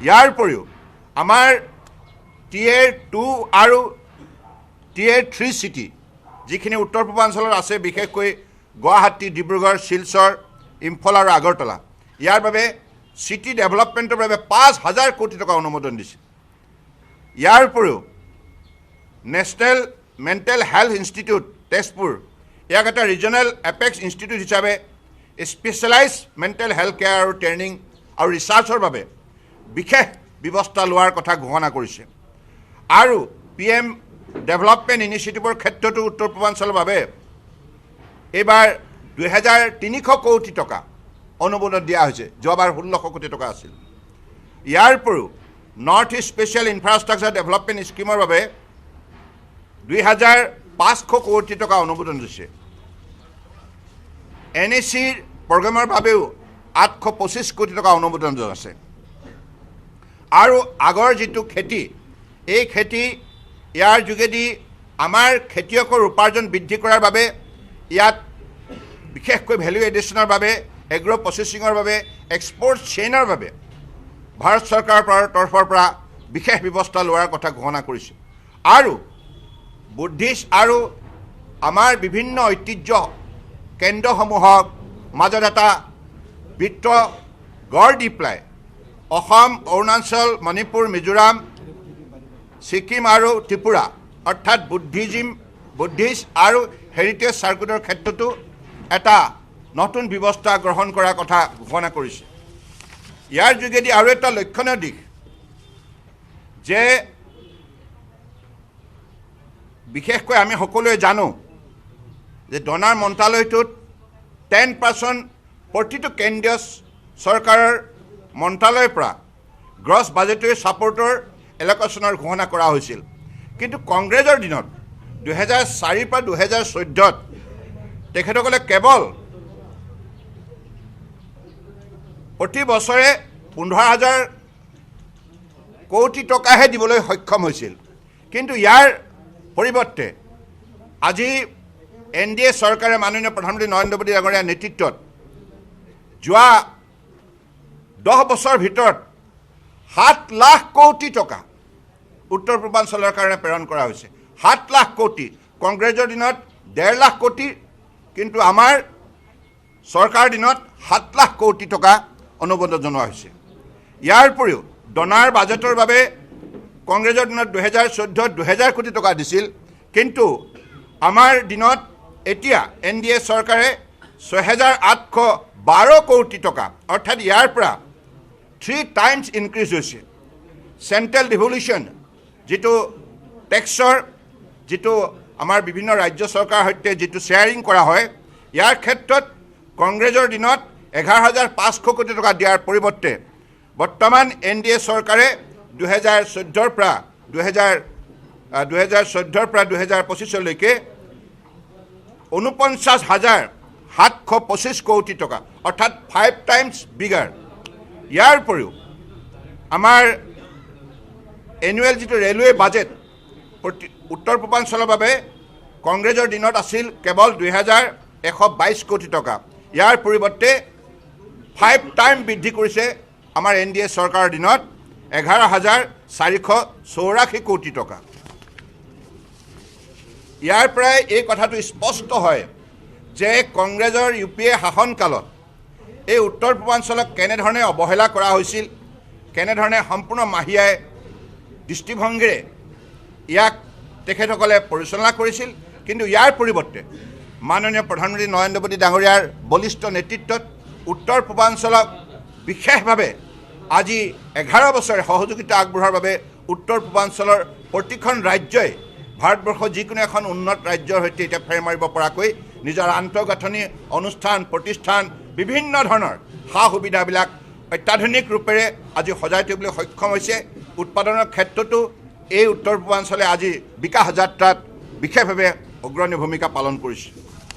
ইয়াৰ উপৰিও আমাৰ Tier 2 আৰু Tier 3 চিটি যিখিনি উত্তৰ পূৰ্বাঞ্চলত আছে, বিশেষকৈ গুৱাহাটী, ডিব্ৰুগড়, শিলচৰ, ইম্ফল আৰু আগৰতলা, ইয়াৰ বাবে চিটি ডেভেলপমেণ্টৰ বাবে 5,000 কোটি টকা অনুমোদন দিছে। ইয়াৰ উপৰিও national mental health institute Tezpur, ইয়াক এটা ৰিজনেল এপেক্স ইনষ্টিটিউট হিচাপে স্পেচিয়েলাইজ মেণ্টেল হেল্থ কেয়াৰ আৰু ট্ৰেইনিং আৰু ৰিচাৰ্চৰ বাবে বিশেষ ব্যৱস্থা লোৱাৰ কথা ঘোষণা কৰিছে। আৰু PM ডেভেলপমেণ্ট ইনিচিয়েটিভৰ ক্ষেত্ৰতো উত্তৰ পূৰ্বাঞ্চলৰ বাবে এইবাৰ 2,300 কোটি টকা অনুমোদন দিয়া হৈছে, যোৱাবাৰ 1,600 কোটি টকা আছিল। ইয়াৰ উপৰিও north east special infrastructure development স্কিমৰ বাবে 2,500 কোটি টকা অনুমোদন দিছে। NACৰ প্ৰগ্ৰেমৰ বাবেও 825 কোটি টকা অনুমোদন আছে। আৰু আগৰ যিটো খেতি, এই খেতি ইয়াৰ যোগেদি আমাৰ খেতিয়কৰ উপাৰ্জন বৃদ্ধি কৰাৰ বাবে ইয়াত বিশেষকৈ ভেলু এডিশ্যনৰ বাবে, এগ্ৰ' প্ৰচেছিঙৰ বাবে, এক্সপৰ্ট চেইনৰ বাবে ভাৰত চৰকাৰৰ তৰফৰ পৰা বিশেষ ব্যৱস্থা লোৱাৰ কথা ঘোষণা কৰিছে। আৰু বুদ্ধিষ্ট আৰু আমাৰ বিভিন্ন ঐতিহ্য কেন্দ্ৰসমূহৰ মাজত এটা বিত্ত গঢ় দি পেলাই অসম, অৰুণাচল, মণিপুৰ, মিজোৰাম, ছিকিম আৰু ত্ৰিপুৰা অৰ্থাৎ বুদ্ধিষ্ট আৰু হেৰিটেজ চাৰ্কুটৰ ক্ষেত্ৰতো এটা নতুন ব্যৱস্থা গ্ৰহণ কৰাৰ কথা ঘোষণা কৰিছে। ইয়াৰ যোগেদি আৰু এটা লক্ষণীয় দিশ যে বিশেষকৈ আমি সকলোৱে জানো যে ডনাৰ মন্ত্ৰালয়টোত 10% প্ৰতিটো কেন্দ্ৰীয় চৰকাৰৰ মন্ত্ৰালয়ৰ পৰা গ্ৰছ বাজেটৰী ছাপৰ্টৰ এল'কেশ্যনৰ ঘোষণা কৰা হৈছিল। কিন্তু কংগ্ৰেছৰ দিনত 2004 পৰা 2014 তেখেতসকলে কেৱল প্ৰতি বছৰে 15,000 কোটি টকাহে দিবলৈ সক্ষম হৈছিল। কিন্তু ইয়াৰ পৰিৱৰ্তে আজি NDA চৰকাৰে মাননীয় প্ৰধানমন্ত্ৰী নৰেন্দ্ৰ মোদী ডাঙৰীয়াৰ নেতৃত্বত যোৱা 10 বছৰৰ ভিতৰত 7 লাখ কোটি টকা উত্তৰ পূৰ্বাঞ্চলৰ কাৰণে প্ৰেৰণ কৰা হৈছে। 7 লাখ কোটি। কংগ্ৰেছৰ দিনত 1.5 লাখ কোটি, কিন্তু আমাৰ চৰকাৰৰ দিনত 7 লাখ কোটি টকা অনুমোদন জনোৱা হৈছে। ইয়াৰ উপৰিও ডনাৰ বাজেটৰ বাবে কংগ্ৰেছৰ দিনত 2014 2,000 কোটি টকা দিছিল, কিন্তু আমাৰ দিনত এতিয়া NDA চৰকাৰে 6,812 কোটি টকা, অৰ্থাৎ ইয়াৰ পৰা 3 টাইমছ ইনক্ৰিজ হৈছে। চেণ্ট্ৰেল ডিভলিউশ্যন যিটো টেক্সৰ যিটো আমাৰ বিভিন্ন ৰাজ্য চৰকাৰৰ সৈতে যিটো শ্বেয়াৰিং কৰা হয়, ইয়াৰ ক্ষেত্ৰত কংগ্ৰেছৰ দিনত 11,500 কোটি টকা দিয়াৰ পৰিৱৰ্তে বৰ্তমান NDA চৰকাৰে 2014 পৰা 2025লৈকে 49,725 কোটি টকা, অৰ্থাৎ 5 টাইমছ বিগাৰ। ইয়াৰ উপৰিও আমাৰ এনুৱেল যিটো ৰেলৱে বাজেট উত্তৰ পূৰ্বাঞ্চলৰ বাবে কংগ্ৰেছৰ দিনত আছিল কেৱল 2,122 কোটি টকা। ইয়াৰ পৰিৱৰ্তে 5 টাইম বৃদ্ধি কৰিছে আমাৰ NDA চৰকাৰৰ দিনত 11,484 কোটি টকা। ইয়াৰ পৰাই এই কথাটো স্পষ্ট হয় যে কংগ্ৰেছৰ UPA শাসনকালত এই উত্তৰ পূৰ্বাঞ্চলক কেনেধৰণে অৱহেলা কৰা হৈছিল, কেনেধৰণে সম্পূৰ্ণ মাহিয়াই দৃষ্টিভংগীৰে ইয়াক তেখেতসকলে পৰিচালনা কৰিছিল। কিন্তু ইয়াৰ পৰিৱৰ্তে মাননীয় প্ৰধানমন্ত্ৰী নৰেন্দ্ৰ মোদী ডাঙৰীয়াৰ বলিষ্ঠ নেতৃত্বত উত্তৰ পূৰ্বাঞ্চলক বিশেষভাৱে আজি 11 বছৰে সহযোগিতা আগবঢ়োৱাৰ বাবে উত্তৰ পূৰ্বাঞ্চলৰ প্ৰতিখন ৰাজ্যই ভাৰতবৰ্ষৰ যিকোনো এখন উন্নত ৰাজ্যৰ সৈতে এতিয়া ফেৰ মাৰিব পৰাকৈ নিজৰ আন্তঃগাঁথনি, অনুষ্ঠান, প্ৰতিষ্ঠান, বিভিন্ন ধৰণৰ সা সুবিধাবিলাক অত্যাধুনিক ৰূপেৰে আজি সজাই তুলিবলৈ সক্ষম হৈছে। উৎপাদনৰ ক্ষেত্ৰতো এই উত্তৰ পূৰ্বাঞ্চলে আজি বিকাশ যাত্ৰাত বিশেষভাৱে অগ্ৰণী ভূমিকা পালন কৰিছে।